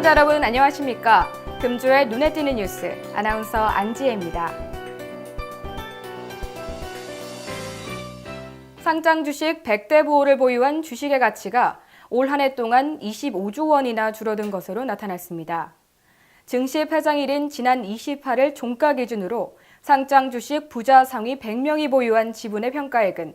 시청자 여러분 안녕하십니까? 금주의 눈에 띄는 뉴스 아나운서 안지혜입니다. 상장 주식 100대 보호를 보유한 주식의 가치가 올 한 해 동안 25조 원이나 줄어든 것으로 나타났습니다. 증시 폐장일인 지난 28일 종가 기준으로 상장 주식 부자 상위 100명이 보유한 지분의 평가액은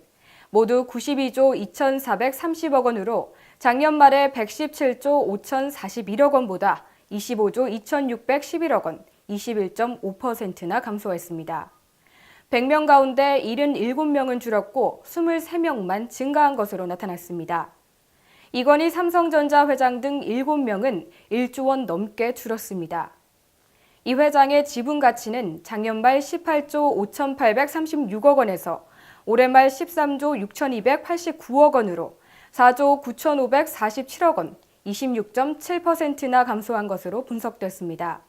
모두 92조 2,430억 원으로 작년 말에 117조 5,041억 원보다 25조 2,611억 원, 21.5%나 감소했습니다. 100명 가운데 77명은 줄었고 23명만 증가한 것으로 나타났습니다. 이건희 삼성전자 회장 등 7명은 1조 원 넘게 줄었습니다. 이 회장의 지분 가치는 작년 말 18조 5,836억 원에서 올해 말 13조 6,289억 원으로 4조 9,547억 원, 26.7%나 감소한 것으로 분석됐습니다.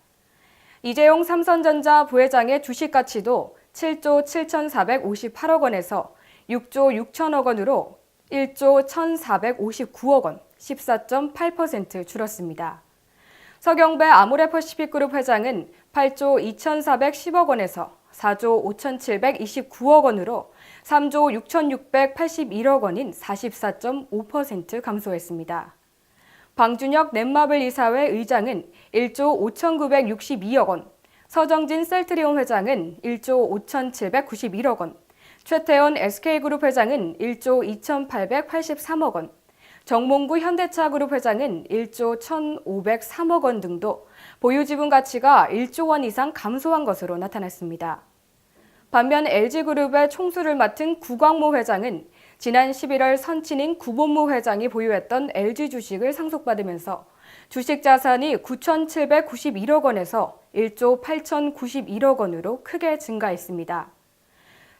이재용 삼성전자 부회장의 주식 가치도 7조 7,458억 원에서 6조 6천억 원으로 1조 1,459억 원, 14.8% 줄었습니다. 서경배 아모레퍼시픽그룹 회장은 8조 2,410억 원에서 4조 5,729억 원으로 3조 6,681억 원인 44.5% 감소했습니다. 방준혁 넷마블 이사회 의장은 1조 5,962억 원, 서정진 셀트리온 회장은 1조 5,791억 원, 최태원 SK그룹 회장은 1조 2,883억 원, 정몽구 현대차그룹 회장은 1조 1,503억 원 등도 보유 지분 가치가 1조 원 이상 감소한 것으로 나타났습니다. 반면 LG그룹의 총수를 맡은 구광모 회장은 지난 11월 선친인 구본무 회장이 보유했던 LG 주식을 상속받으면서 주식 자산이 9,791억 원에서 1조 8,091억 원으로 크게 증가했습니다.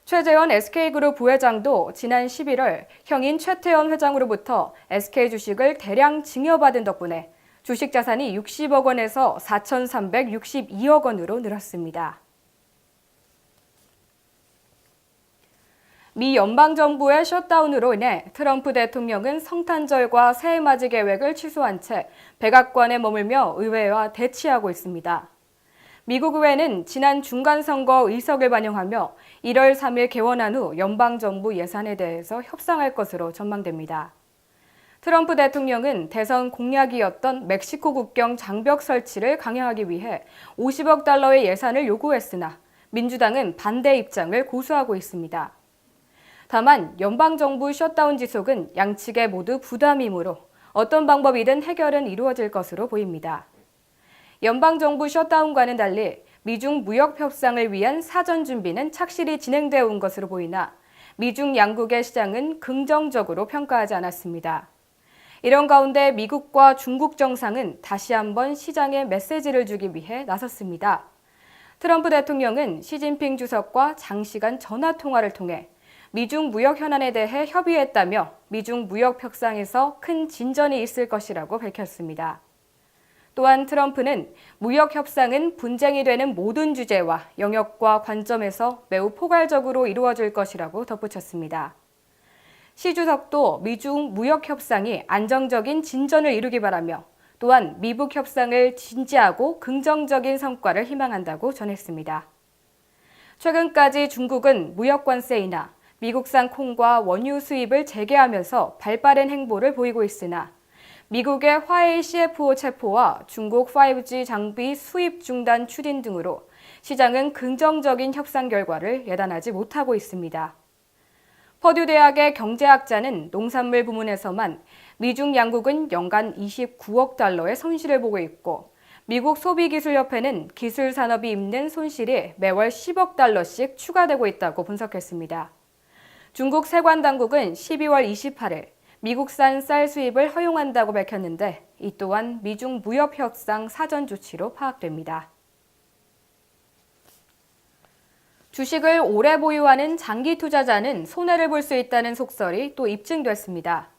최재원 SK그룹 부회장도 지난 11월 형인 최태원 회장으로부터 SK 주식을 대량 증여받은 덕분에 주식 자산이 60억 원에서 4,362억 원으로 늘었습니다. 미 연방정부의 셧다운으로 인해 트럼프 대통령은 성탄절과 새해맞이 계획을 취소한 채 백악관에 머물며 의회와 대치하고 있습니다. 미국 의회는 지난 중간선거 의석을 반영하며 1월 3일 개원한 후 연방정부 예산에 대해서 협상할 것으로 전망됩니다. 트럼프 대통령은 대선 공약이었던 멕시코 국경 장벽 설치를 강행하기 위해 50억 달러의 예산을 요구했으나 민주당은 반대 입장을 고수하고 있습니다. 다만 연방정부 셧다운 지속은 양측에 모두 부담이므로 어떤 방법이든 해결은 이루어질 것으로 보입니다. 연방정부 셧다운과는 달리 미중 무역 협상을 위한 사전 준비는 착실히 진행되어 온 것으로 보이나 미중 양국의 시장은 긍정적으로 평가하지 않았습니다. 이런 가운데 미국과 중국 정상은 다시 한번 시장에 메시지를 주기 위해 나섰습니다. 트럼프 대통령은 시진핑 주석과 장시간 전화통화를 통해 미중 무역 현안에 대해 협의했다며 미중 무역 협상에서 큰 진전이 있을 것이라고 밝혔습니다. 또한 트럼프는 무역 협상은 분쟁이 되는 모든 주제와 영역과 관점에서 매우 포괄적으로 이루어질 것이라고 덧붙였습니다. 시 주석도 미중 무역 협상이 안정적인 진전을 이루기 바라며 또한 미북 협상을 진지하고 긍정적인 성과를 희망한다고 전했습니다. 최근까지 중국은 무역 관세 인하, 미국산 콩과 원유 수입을 재개하면서 발빠른 행보를 보이고 있으나 미국의 화웨이 CFO 체포와 중국 5G 장비 수입 중단 추진 등으로 시장은 긍정적인 협상 결과를 예단하지 못하고 있습니다. 퍼듀 대학의 경제학자는 농산물 부문에서만 미중 양국은 연간 29억 달러의 손실을 보고 있고 미국 소비기술협회는 기술 산업이 입는 손실이 매월 10억 달러씩 추가되고 있다고 분석했습니다. 중국 세관당국은 12월 28일 미국산 쌀 수입을 허용한다고 밝혔는데 이 또한 미중 무역 협상 사전 조치로 파악됩니다. 주식을 오래 보유하는 장기 투자자는 손해를 볼 수 있다는 속설이 또 입증됐습니다.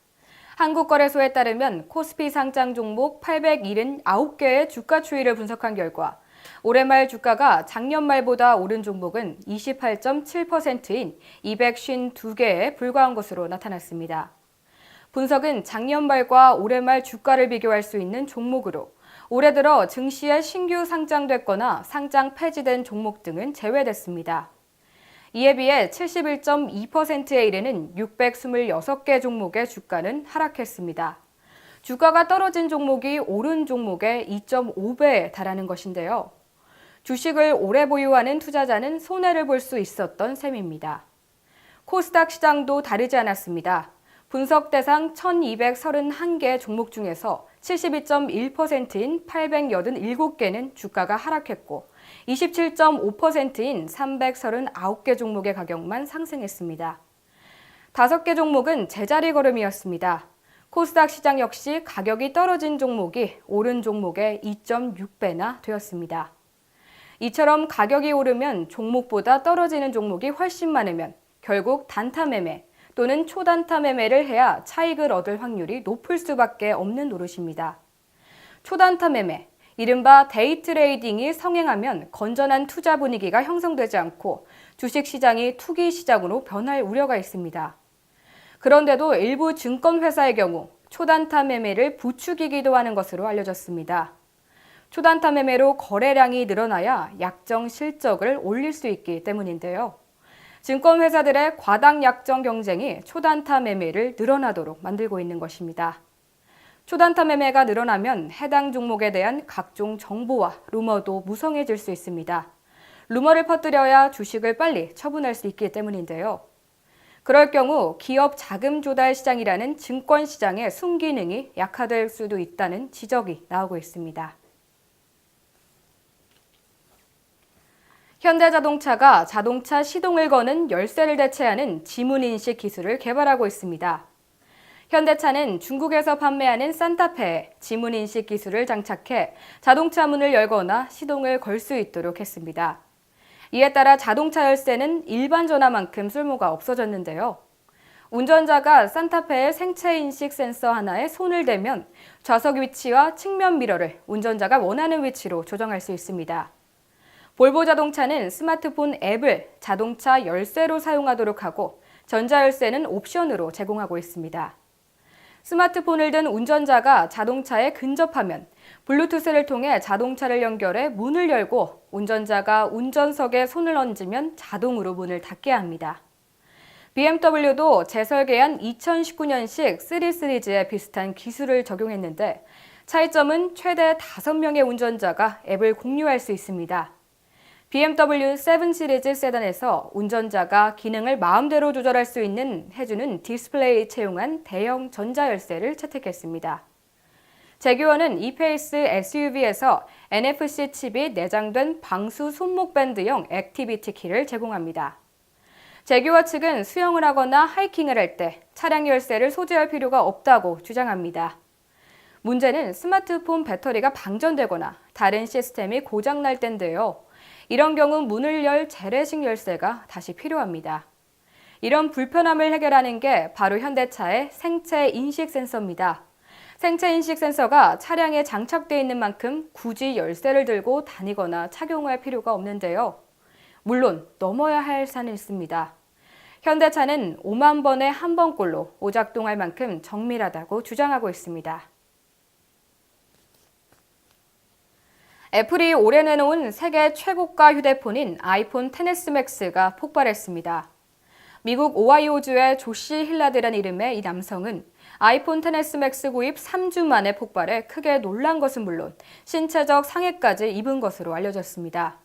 한국거래소에 따르면 코스피 상장 종목 879개의 주가 추이를 분석한 결과 올해 말 주가가 작년 말보다 오른 종목은 28.7%인 252개에 불과한 것으로 나타났습니다. 분석은 작년 말과 올해 말 주가를 비교할 수 있는 종목으로 올해 들어 증시에 신규 상장됐거나 상장 폐지된 종목 등은 제외됐습니다. 이에 비해 71.2%에 이르는 626개 종목의 주가는 하락했습니다. 주가가 떨어진 종목이 오른 종목의 2.5배에 달하는 것인데요. 주식을 오래 보유하는 투자자는 손해를 볼 수 있었던 셈입니다. 코스닥 시장도 다르지 않았습니다. 분석 대상 1231개 종목 중에서 72.1%인 887개는 주가가 하락했고 27.5%인 339개 종목의 가격만 상승했습니다. 5개 종목은 제자리 걸음이었습니다. 코스닥 시장 역시 가격이 떨어진 종목이 오른 종목의 2.6배나 되었습니다. 이처럼 가격이 오르면 종목보다 떨어지는 종목이 훨씬 많으면 결국 단타 매매 또는 초단타 매매를 해야 차익을 얻을 확률이 높을 수밖에 없는 노릇입니다. 초단타 매매, 이른바 데이 트레이딩이 성행하면 건전한 투자 분위기가 형성되지 않고 주식시장이 투기 시장으로 변할 우려가 있습니다. 그런데도 일부 증권회사의 경우 초단타 매매를 부추기기도 하는 것으로 알려졌습니다. 초단타 매매로 거래량이 늘어나야 약정 실적을 올릴 수 있기 때문인데요. 증권회사들의 과당 약정 경쟁이 초단타 매매를 늘어나도록 만들고 있는 것입니다. 초단타 매매가 늘어나면 해당 종목에 대한 각종 정보와 루머도 무성해질 수 있습니다. 루머를 퍼뜨려야 주식을 빨리 처분할 수 있기 때문인데요. 그럴 경우 기업 자금 조달 시장이라는 증권 시장의 순기능이 약화될 수도 있다는 지적이 나오고 있습니다. 현대자동차가 자동차 시동을 거는 열쇠를 대체하는 지문인식 기술을 개발하고 있습니다. 현대차는 중국에서 판매하는 산타페에 지문인식 기술을 장착해 자동차 문을 열거나 시동을 걸 수 있도록 했습니다. 이에 따라 자동차 열쇠는 일반 전화만큼 쓸모가 없어졌는데요. 운전자가 산타페의 생체 인식 센서 하나에 손을 대면 좌석 위치와 측면 미러를 운전자가 원하는 위치로 조정할 수 있습니다. 볼보 자동차는 스마트폰 앱을 자동차 열쇠로 사용하도록 하고 전자열쇠는 옵션으로 제공하고 있습니다. 스마트폰을 든 운전자가 자동차에 근접하면 블루투스를 통해 자동차를 연결해 문을 열고 운전자가 운전석에 손을 얹으면 자동으로 문을 닫게 합니다. BMW도 재설계한 2019년식 3 시리즈에 비슷한 기술을 적용했는데 차이점은 최대 5명의 운전자가 앱을 공유할 수 있습니다. BMW 7 시리즈 세단에서 운전자가 기능을 마음대로 조절할 수 있는 해주는 디스플레이 채용한 대형 전자열쇠를 채택했습니다. 제규어는 이페이스 SUV에서 NFC 칩이 내장된 방수 손목 밴드형 액티비티 키를 제공합니다. 제규어 측은 수영을 하거나 하이킹을 할 때 차량 열쇠를 소지할 필요가 없다고 주장합니다. 문제는 스마트폰 배터리가 방전되거나 다른 시스템이 고장날 때인데요. 이런 경우 문을 열 재래식 열쇠가 다시 필요합니다. 이런 불편함을 해결하는 게 바로 현대차의 생체 인식 센서입니다. 생체 인식 센서가 차량에 장착되어 있는 만큼 굳이 열쇠를 들고 다니거나 착용할 필요가 없는데요. 물론 넘어야 할 산은 있습니다. 현대차는 5만 번에 한 번꼴로 오작동할 만큼 정밀하다고 주장하고 있습니다. 애플이 올해 내놓은 세계 최고가 휴대폰인 아이폰 XS 맥스가 폭발했습니다. 미국 오하이오주의 조시 힐라드라는 이름의 이 남성은 아이폰 XS 맥스 구입 3주 만에 폭발해 크게 놀란 것은 물론 신체적 상해까지 입은 것으로 알려졌습니다.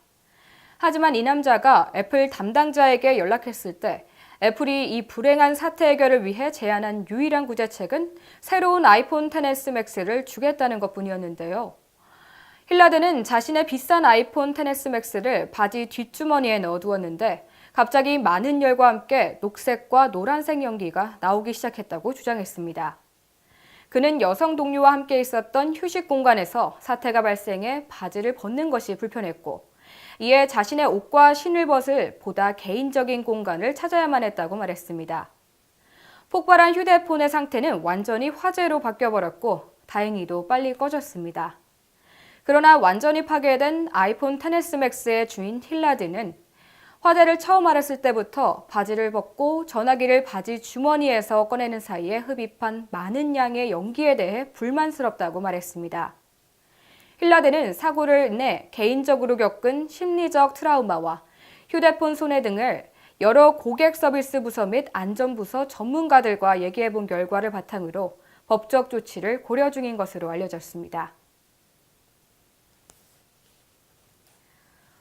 하지만 이 남자가 애플 담당자에게 연락했을 때 애플이 이 불행한 사태 해결을 위해 제안한 유일한 구제책은 새로운 아이폰 XS 맥스를 주겠다는 것뿐이었는데요. 힐라드는 자신의 비싼 아이폰 XS 맥스를 바지 뒷주머니에 넣어두었는데 갑자기 많은 열과 함께 녹색과 노란색 연기가 나오기 시작했다고 주장했습니다. 그는 여성 동료와 함께 있었던 휴식 공간에서 사태가 발생해 바지를 벗는 것이 불편했고 이에 자신의 옷과 신을 벗을 보다 개인적인 공간을 찾아야만 했다고 말했습니다. 폭발한 휴대폰의 상태는 완전히 화재로 바뀌어버렸고 다행히도 빨리 꺼졌습니다. 그러나 완전히 파괴된 아이폰 XS 맥스의 주인 힐라드는 화재를 처음 알았을 때부터 바지를 벗고 전화기를 바지 주머니에서 꺼내는 사이에 흡입한 많은 양의 연기에 대해 불만스럽다고 말했습니다. 힐라데는 사고를 인해 개인적으로 겪은 심리적 트라우마와 휴대폰 손해 등을 여러 고객 서비스 부서 및 안전부서 전문가들과 얘기해본 결과를 바탕으로 법적 조치를 고려 중인 것으로 알려졌습니다.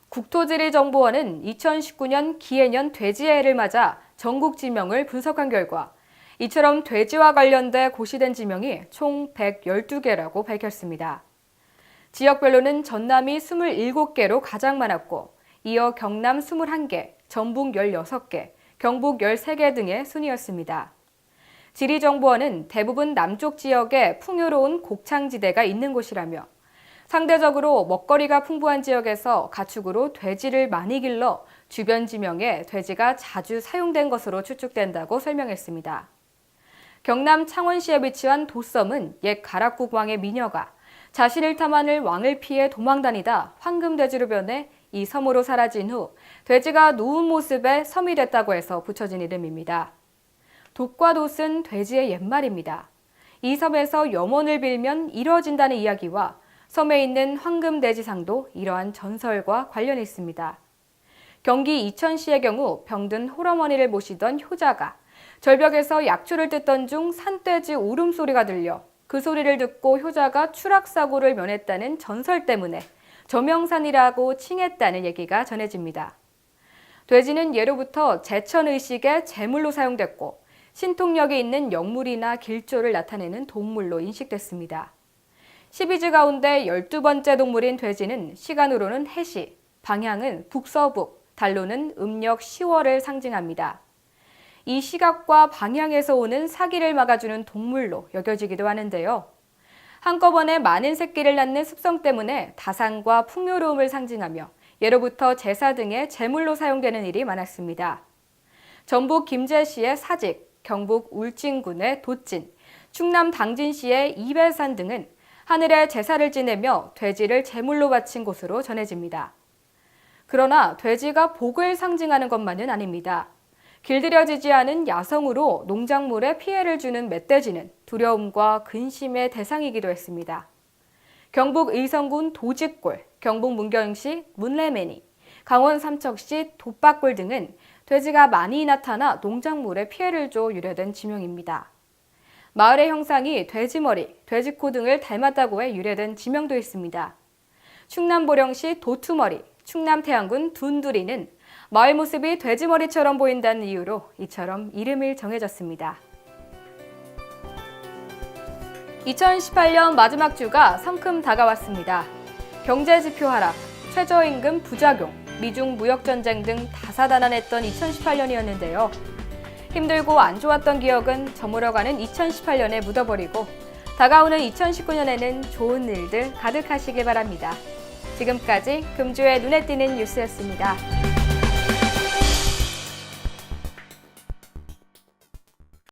국토지리정보원은 2019년 기해년 돼지해를 맞아 전국 지명을 분석한 결과 이처럼 돼지와 관련돼 고시된 지명이 총 112개라고 밝혔습니다. 지역별로는 전남이 27개로 가장 많았고 이어 경남 21개, 전북 16개, 경북 13개 등의 순이었습니다. 지리정보원은 대부분 남쪽 지역에 풍요로운 곡창지대가 있는 곳이라며 상대적으로 먹거리가 풍부한 지역에서 가축으로 돼지를 많이 길러 주변 지명에 돼지가 자주 사용된 것으로 추측된다고 설명했습니다. 경남 창원시에 위치한 도섬은 옛 가락국 왕의 미녀가 자신을 탐하는 왕을 피해 도망다니다 황금돼지로 변해 이 섬으로 사라진 후 돼지가 누운 모습에 섬이 됐다고 해서 붙여진 이름입니다. 돛과 돛은 돼지의 옛말입니다. 이 섬에서 염원을 빌면 이뤄진다는 이야기와 섬에 있는 황금돼지상도 이러한 전설과 관련이 있습니다. 경기 이천시의 경우 병든 홀어머니를 모시던 효자가 절벽에서 약초를 뜯던 중 산돼지 울음소리가 들려 그 소리를 듣고 효자가 추락사고를 면했다는 전설 때문에 저명산이라고 칭했다는 얘기가 전해집니다. 돼지는 예로부터 제천의식의 제물로 사용됐고 신통력이 있는 영물이나 길조를 나타내는 동물로 인식됐습니다. 12지 가운데 12번째 동물인 돼지는 시간으로는 해시, 방향은 북서북, 달로는 음력 10월을 상징합니다. 이 시각과 방향에서 오는 사기를 막아주는 동물로 여겨지기도 하는데요. 한꺼번에 많은 새끼를 낳는 습성 때문에 다산과 풍요로움을 상징하며 예로부터 제사 등의 제물로 사용되는 일이 많았습니다. 전북 김제시의 사직, 경북 울진군의 돛진, 충남 당진시의 이배산 등은 하늘에 제사를 지내며 돼지를 제물로 바친 곳으로 전해집니다. 그러나 돼지가 복을 상징하는 것만은 아닙니다. 길들여지지 않은 야성으로 농작물에 피해를 주는 멧돼지는 두려움과 근심의 대상이기도 했습니다. 경북 의성군 도직골, 경북 문경시 문레매니, 강원 삼척시 돛박골 등은 돼지가 많이 나타나 농작물에 피해를 줘 유래된 지명입니다. 마을의 형상이 돼지머리, 돼지코 등을 닮았다고 해 유래된 지명도 있습니다. 충남 보령시 도투머리, 충남 태안군 둔두리는 마을 모습이 돼지머리처럼 보인다는 이유로 이처럼 이름이 정해졌습니다. 2018년 마지막 주가 성큼 다가왔습니다. 경제지표 하락, 최저임금 부작용, 미중 무역전쟁 등 다사다난했던 2018년이었는데요. 힘들고 안 좋았던 기억은 저물어가는 2018년에 묻어버리고 다가오는 2019년에는 좋은 일들 가득하시길 바랍니다. 지금까지 금주의 눈에 띄는 뉴스였습니다.